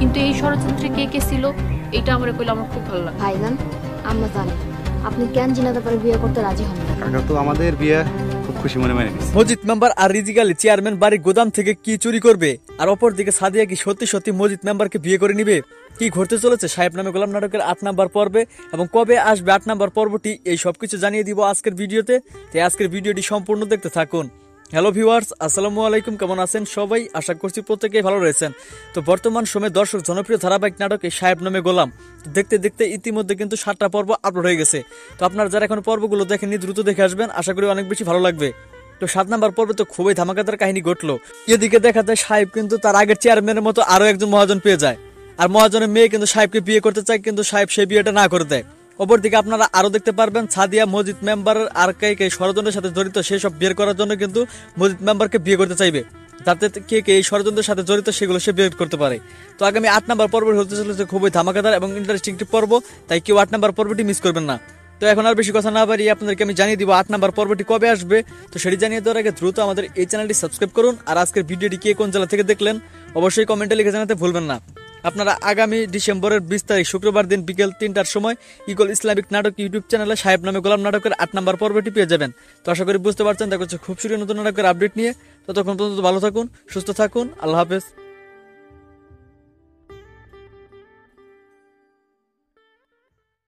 কিন্তু এই ষড়যন্ত্রে কে কে ছিল এটা আমরা কইলে আমার খুব ভালো লাগে। ভাইজান আমরা জানি আপনি কেন জিনাদের পরে বিয়ে করতে রাজি হন না। কাকা তো আমাদের বিয়ে খুব খুশি মনে মেনে নিচ্ছে। মজিদ মেম্বার আর রিজিক আলী চেয়ারম্যান বাড়ির গোদাম থেকে কি চুরি করবে, আর অপরদিকে সাদিয়া কি সত্যি সত্যি মজিদ মেম্বারকে বিয়ে করে নিবে? কি ঘটতে চলেছে সাহেব নামে গোলাম নাটকের 8 নাম্বার পর্বে এবং কবে আসবে 8 নাম্বার পর্বটি, এই সবকিছু জানিয়ে দিব আজকের ভিডিওতে। তাই আজকের ভিডিওটি সম্পূর্ণ দেখতে থাকুন। হ্যালো ভিউয়ার্স, আসসালামু আলাইকুম, কেমন আছেন সবাই? আশা করছি প্রত্যেকেই ভালো রয়েছেন। তো বর্তমান সময়ে দর্শক জনপ্রিয় ধারাবাহিক নাটক এই সাহেব নামে গোলাম দেখতে দেখতে ইতিমধ্যে কিন্তু 7টা পর্ব আপলোড হয়ে গেছে। তো আপনারা যারা এখন পর্বগুলো দেখেননি দ্রুত দেখে আসবেন, আশা করি অনেক বেশি ভালো লাগবে। তো 7 নাম্বার পর্বে তো খুবই ধামাকাদার কাহিনী ঘটলো। এদিকে দেখা যায় সাহেব কিন্তু তার আগের চেয়ারম্যানের মতো আরো একজন মহাজন পেয়ে যায়, আর মহাজনের মেয়ে কিন্তু সাহেবকে বিয়ে করতে চায়, কিন্তু সাহেব সেই বিয়েটা না করে দেয়। অপরদিকে আপনারা আরো দেখতে পারবেন সাদিয়া মজিদ মেম্বারের আর কে ষড়যন্ত্রের সাথে জড়িত সেই সব বিয়ে করার জন্য কিন্তু মজিদ মেম্বারকে বিয়ে করতে চাইবে, যাতে কে কে এই ষড়যন্ত্রের সাথে জড়িত সেগুলো সে বিয়ে করতে পারে। তো আগামী 8 নাম্বার পর্ব হতে চলেছে খুবই ধামাকাদার এবং ইন্টারেস্টিং একটি পর্ব, তাই কেউ 8 নাম্বার পর্বটি মিস করবেন না। তো এখন আর বেশি কথা না বাড়িয়ে আপনাদেরকে আমি জানিয়ে দিব 8 নাম্বার পর্বটি কবে আসবে। তো সেটি জানিয়ে দেওয়ার আগে দ্রুত আমাদের এই চ্যানেলটি সাবস্ক্রাইব করুন, আর আজকের ভিডিওটি কে কোন জেলা থেকে দেখলেন অবশ্যই কমেন্টে লিখে জানাতে ভুলবেন না। আপনারা আগামী ডিসেম্বরের 20 তারিখ শুক্রবার দিন বিকেল 3টার সময় ইগল ইসলামিক নাটক ইউটিউব চ্যানেলে সাহেব নামে গোলাম নাটকের 8 নাম্বার পর্বটি পেয়ে যাবেন। তো আশা করি বুঝতে পারছেন, দেখা হচ্ছে খুব শীঘ্রই নতুন নাটকের আপডেট নিয়ে। ততক্ষণ পর্যন্ত ভালো থাকুন, সুস্থ থাকুন, আল্লাহ হাফেজ।